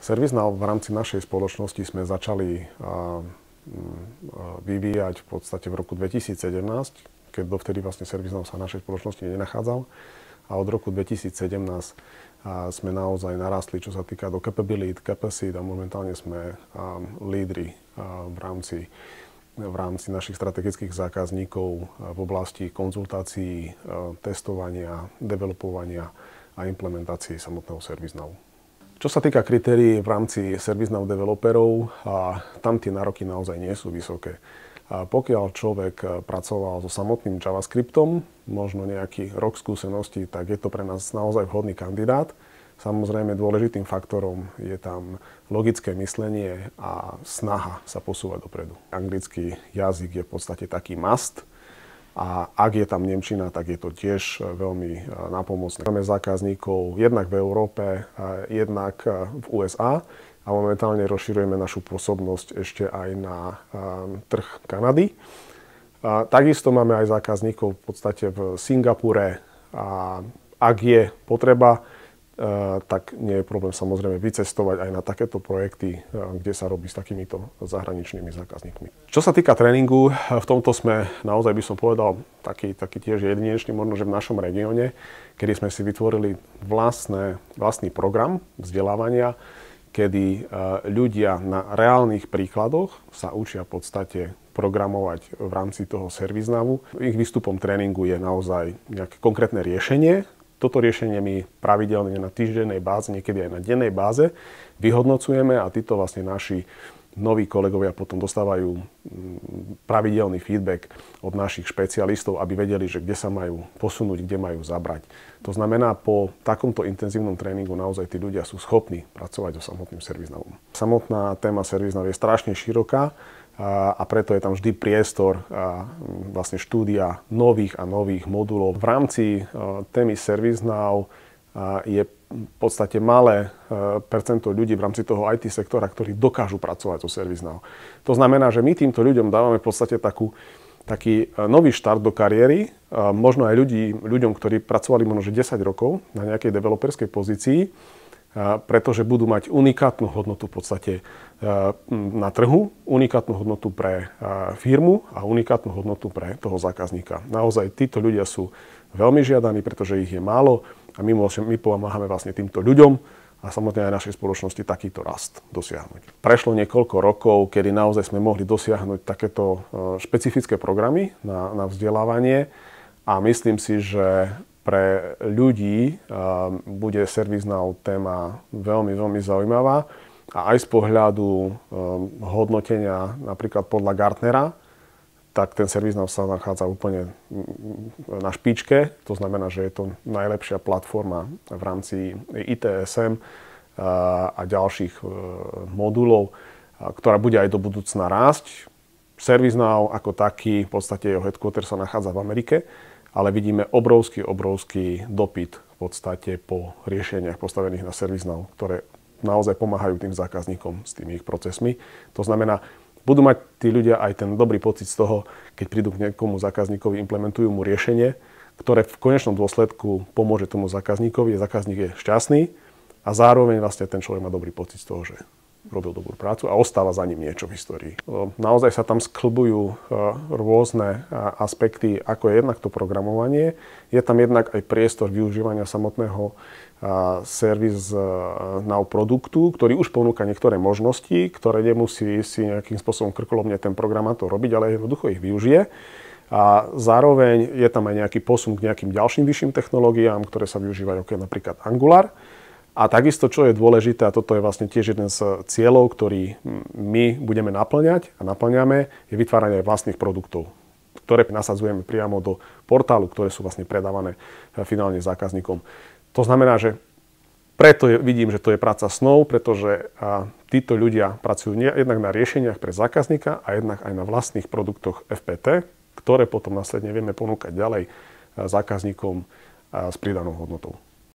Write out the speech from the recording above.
ServiceNow v rámci našej spoločnosti sme začali vyvíjať v podstate v roku 2017, keď dovtedy vlastne ServiceNow sa v našej spoločnosti nenachádzal. A od roku 2017 sme naozaj narastli, čo sa týka do capacity a momentálne sme lídri v rámci našich strategických zákazníkov v oblasti konzultácií, testovania, developovania a implementácie samotného ServiceNow. Čo sa týka kritérií v rámci ServiceNow developerov, tam tie nároky naozaj nie sú vysoké. Pokiaľ človek pracoval so samotným JavaScriptom, možno nejaký rok skúseností, tak je to pre nás naozaj vhodný kandidát. Samozrejme dôležitým faktorom je tam logické myslenie a snaha sa posúvať dopredu. Anglický jazyk je v podstate taký must. A ak je tam nemčina, tak je to tiež veľmi nápomocné. Máme zákazníkov jednak v Európe, jednak v USA a momentálne rozširujeme našu pôsobnosť ešte aj na trh Kanady. Takisto máme aj zákazníkov v podstate v Singapure a ak je potreba, tak nie je problém samozrejme vycestovať aj na takéto projekty, kde sa robí s takýmito zahraničnými zákazníkmi. Čo sa týka tréningu, v tomto sme naozaj by som povedal taký tiež jedinečný, možno že v našom regióne, kedy sme si vytvorili vlastný program vzdelávania, kedy ľudia na reálnych príkladoch sa učia v podstate programovať v rámci toho ServiceNowu. Ich výstupom tréningu je naozaj nejaké konkrétne riešenie. Toto riešenie my pravidelne na týždennej báze, niekedy aj na dennej báze vyhodnocujeme a títo vlastne naši noví kolegovia potom dostávajú pravidelný feedback od našich špecialistov, aby vedeli, že kde sa majú posunúť, kde majú zabrať. To znamená, po takomto intenzívnom tréningu naozaj tí ľudia sú schopní pracovať so samotným ServiceNowom. Samotná téma ServiceNow je strašne široká a preto je tam vždy priestor vlastne štúdia nových a nových modulov. V rámci témy ServiceNow je v podstate malé percento ľudí v rámci toho IT sektora, ktorí dokážu pracovať so ServiceNow. To znamená, že my týmto ľuďom dávame v podstate taký nový štart do kariéry, možno aj ľuďom, ktorí pracovali možno 10 rokov na nejakej developerskej pozícii, pretože budú mať unikátnu hodnotu v podstate na trhu, unikátnu hodnotu pre firmu a unikátnu hodnotu pre toho zákazníka. Naozaj títo ľudia sú veľmi žiadaní, pretože ich je málo a my pomáhame vlastne týmto ľuďom a samotne aj našej spoločnosti takýto rast dosiahnuť. Prešlo niekoľko rokov, kedy naozaj sme mohli dosiahnuť takéto špecifické programy na vzdelávanie a myslím si, že pre ľudí bude ServiceNow téma veľmi, veľmi zaujímavá a aj z pohľadu hodnotenia napríklad podľa Gartnera, tak ten ServiceNow sa nachádza úplne na špičke. To znamená, že je to najlepšia platforma v rámci ITSM a ďalších modulov, ktorá bude aj do budúcna rásť. ServiceNow ako taký, v podstate jeho headquarter sa nachádza v Amerike, ale vidíme obrovský dopyt v podstate po riešeniach postavených na ServiceNow, ktoré naozaj pomáhajú tým zákazníkom s tými ich procesmi. To znamená, budú mať tí ľudia aj ten dobrý pocit z toho, keď prídu k nejakomu zákazníkovi, implementujú mu riešenie, ktoré v konečnom dôsledku pomôže tomu zákazníkovi, zákazník je šťastný a zároveň vlastne ten človek má dobrý pocit z toho, že robil dobrú prácu a ostáva za ním niečo v histórii. Naozaj sa tam sklbujú rôzne aspekty, ako je jednak to programovanie. Je tam jednak aj priestor využívania samotného ServiceNow produktu, ktorý už ponúka niektoré možnosti, ktoré nemusí si nejakým spôsobom krkolomne ten programátor robiť, ale jednoducho ich využije. A zároveň je tam aj nejaký posun k nejakým ďalším vyšším technológiám, ktoré sa využívajú, ako je napríklad Angular. A takisto, čo je dôležité, a toto je vlastne tiež jeden z cieľov, ktorý my budeme naplňať a naplňame, je vytváranie vlastných produktov, ktoré nasadzujeme priamo do portálu, ktoré sú vlastne predávané finálne zákazníkom. To znamená, že preto vidím, že to je práca snov, pretože títo ľudia pracujú jednak na riešeniach pre zákazníka a jednak aj na vlastných produktoch FPT, ktoré potom následne vieme ponúkať ďalej zákazníkom s pridanou hodnotou.